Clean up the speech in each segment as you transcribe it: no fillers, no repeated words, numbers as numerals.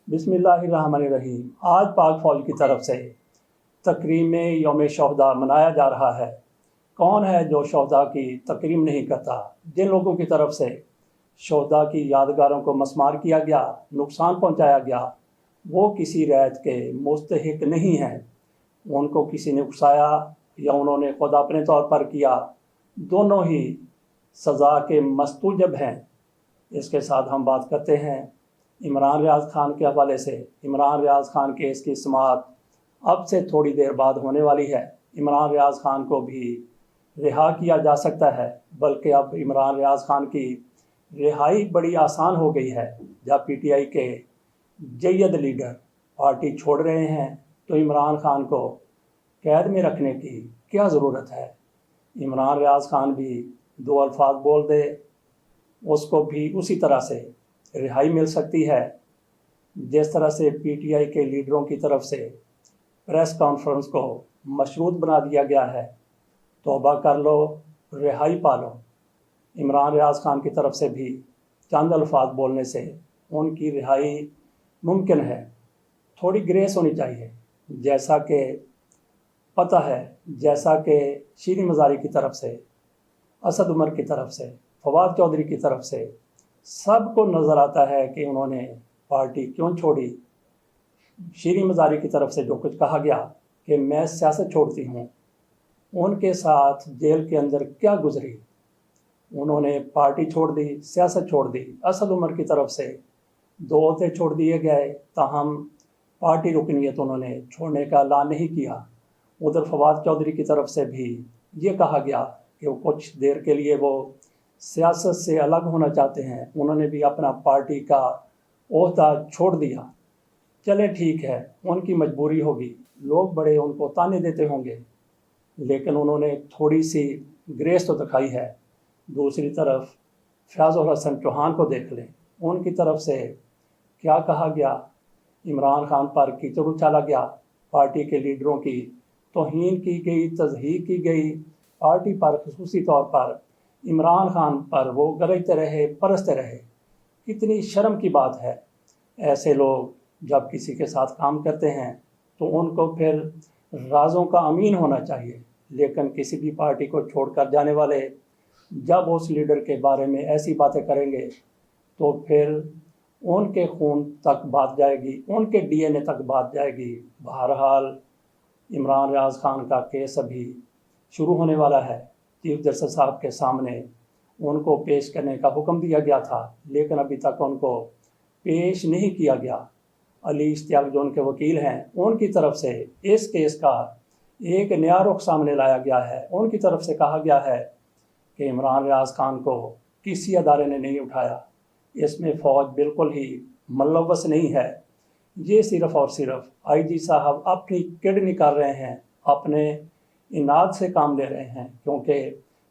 बिस्मिल्लाहिर्रहमानिर्रहीम। आज पाक फौज की तरफ से तकरीम यौम शहदा मनाया जा रहा है। कौन है जो शहदा की तकरीम नहीं करता? जिन लोगों की तरफ से शहदा की यादगारों को मस्मार किया गया, नुकसान पहुंचाया गया, वो किसी रैयत के मुस्तहिक नहीं हैं। उनको किसी ने उकसाया या उन्होंने खुद अपने तौर पर किया, दोनों ही सज़ा के मस्तूजब हैं। इसके साथ हम बात करते हैं इमरान रियाज खान के हवाले से। इमरान रियाज खान केस की समाअत अब से थोड़ी देर बाद होने वाली है। इमरान रियाज खान को भी रिहा किया जा सकता है, बल्कि अब इमरान रियाज खान की रिहाई बड़ी आसान हो गई है। जब पीटीआई के जयद लीडर पार्टी छोड़ रहे हैं तो इमरान खान को कैद में रखने की क्या ज़रूरत है? इमरान रियाज खान भी दो अल्फाज बोल दे, उसको भी उसी तरह से रिहाई मिल सकती है। जिस तरह से पीटीआई के लीडरों की तरफ से प्रेस कॉन्फ्रेंस को मशरूत बना दिया गया है, तौबा कर लो, रिहाई पा लो। इमरान रियाज खान की तरफ से भी चंद अल्फाज बोलने से उनकी रिहाई मुमकिन है। थोड़ी ग्रेस होनी चाहिए, जैसा कि पता है, जैसा कि शीरी मज़ारी की तरफ से, असद उमर की तरफ से, फवाद चौधरी की तरफ से सबको नज़र आता है कि उन्होंने पार्टी क्यों छोड़ी। शीरी मज़ारी की तरफ से जो कुछ कहा गया कि मैं सियासत छोड़ती हूँ, उनके साथ जेल के अंदर क्या गुजरी। उन्होंने पार्टी छोड़ दी, सियासत छोड़ दी। असद उमर की तरफ से 2 ओहदे छोड़ दिए गए, ताहम पार्टी रुकनीत उन्होंने छोड़ने का ऐलान नहीं किया। उधर फवाद चौधरी की तरफ से भी ये कहा गया कि वो कुछ देर के लिए वो सियासत से अलग होना चाहते हैं। उन्होंने भी अपना पार्टी का ओहदा छोड़ दिया। चले ठीक है, उनकी मजबूरी होगी, लोग बड़े उनको ताने देते होंगे, लेकिन उन्होंने थोड़ी सी ग्रेस तो दिखाई है। दूसरी तरफ फयाज़ुल हसन चौहान को देख लें, उनकी तरफ से क्या कहा गया। इमरान खान पर कीचड़ उछाला गया, पार्टी के लीडरों की तौहीन की गई, तज़हीक की गई। पार्टी पर खुसूसी तौर पर इमरान खान पर वो गरजते रहे, परसते रहे। कितनी शर्म की बात है। ऐसे लोग जब किसी के साथ काम करते हैं तो उनको फिर राज़ों का अमीन होना चाहिए, लेकिन किसी भी पार्टी को छोड़कर जाने वाले जब उस लीडर के बारे में ऐसी बातें करेंगे तो फिर उनके खून तक बात जाएगी, उनके डीएनए तक बात जाएगी। बहरहाल इमरान रियाज खान का केस अभी शुरू होने वाला है। चीफ जस्टिस साहब के सामने उनको पेश करने का हुक्म दिया गया था, लेकिन अभी तक उनको पेश नहीं किया गया। अली इश्तियाक जो उनके वकील हैं, उनकी तरफ से इस केस का एक नया रुख सामने लाया गया है। उनकी तरफ से कहा गया है कि इमरान रियाज खान को किसी अदारे ने नहीं उठाया, इसमें फ़ौज बिल्कुल ही मुलव्वस नहीं है। ये सिर्फ़ और सिर्फ आईजी साहब अपनी किड निकाल रहे हैं, अपने इनाद से काम ले रहे हैं। क्योंकि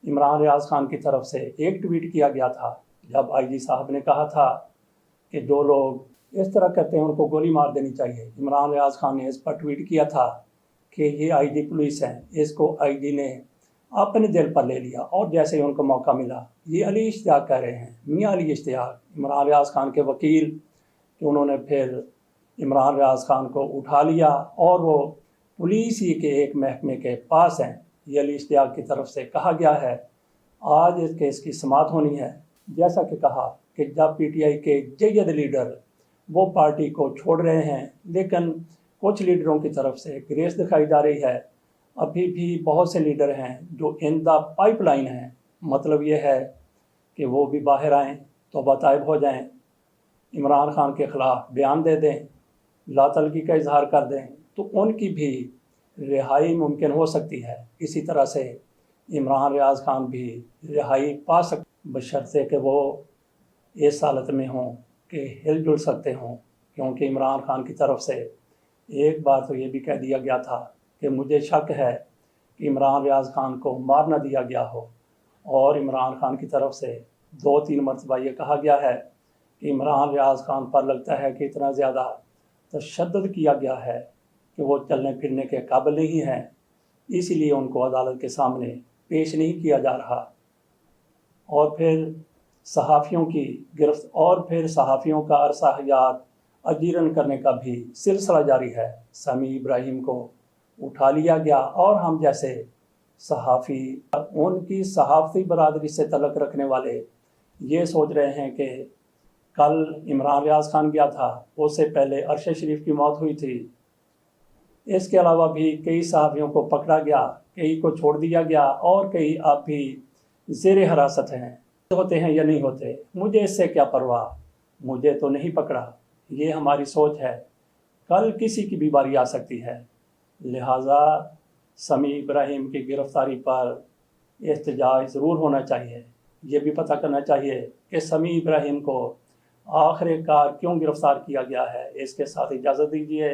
इमरान रियाज खान की तरफ से एक ट्वीट किया गया था, जब आईजी साहब ने कहा था कि जो लोग इस तरह करते हैं उनको गोली मार देनी चाहिए। इमरान रियाज खान ने इस पर ट्वीट किया था कि ये आईजी पुलिस हैं, इसको आईजी ने अपने दिल पर ले लिया और जैसे ही उनको मौका मिला। ये अली इश्तियाक कह रहे हैं, मियाँ अली इश्तियाक, इमरान रियाज खान के वकील, कि उन्होंने फिर इमरान रियाज खान को उठा लिया और वो पुलिस ही के एक महकमे के पास हैं। ये अली इश्तियाक की तरफ से कहा गया है। आज इस केस की समाअत होनी है। जैसा कि कहा कि जब पीटीआई के जयद लीडर वो पार्टी को छोड़ रहे हैं, लेकिन कुछ लीडरों की तरफ से ग्रेस दिखाई जा रही है। अभी भी बहुत से लीडर हैं जो इन द पाइपलाइन हैं। मतलब ये है कि वो भी बाहर आएँ, तौबा ताइब हो जाएं, इमरान खान के ख़िलाफ़ बयान दे दें, लातलगी का इजहार कर दें, तो उनकी भी रिहाई मुमकिन हो सकती है। इसी तरह से इमरान रियाज खान भी रिहाई पा सकते, बशर्ते कि वो इस हालत में हों कि हिल जुल सकते हों। क्योंकि इमरान खान की तरफ से एक बार तो ये भी कह दिया गया था कि मुझे शक है कि इमरान रियाज खान को मार न दिया गया हो, और इमरान खान की तरफ से 2-3 मरतबा ये कहा गया है कि इमरान रियाज खान पर लगता है कि इतना ज़्यादा तशद्दुद किया गया है कि वो चलने फिरने के काबिल नहीं हैं, इसीलिए उनको अदालत के सामने पेश नहीं किया जा रहा। और फिर सहाफ़ियों की गिरफ्त, और फिर सहाफ़ियों का अरसा हयात اجیرن کرنے کا بھی سلسلہ جاری ہے۔ سمیع ابراہیم کو اٹھا لیا گیا اور ہم جیسے صحافی، ان کی صحافتی برادری سے تعلق رکھنے والے یہ سوچ رہے ہیں کہ کل عمران ریاض خان گیا تھا، اس سے پہلے ارشد شریف کی موت ہوئی تھی، اس کے علاوہ بھی کئی صحافیوں کو پکڑا گیا، کئی کو چھوڑ دیا گیا اور کئی اب بھی زیر حراست ہیں۔ ہوتے ہیں یا نہیں ہوتے، مجھے اس سے کیا پرواہ، مجھے تو نہیں پکڑا، یہ ہماری سوچ ہے۔ کل کسی کی بھی باری آ سکتی ہے، لہٰذا سمیع ابراہیم کی گرفتاری پر احتجاج ضرور ہونا چاہیے۔ یہ بھی پتہ کرنا چاہیے کہ سمیع ابراہیم کو آخر کار کیوں گرفتار کیا گیا ہے۔ اس کے ساتھ اجازت دیجیے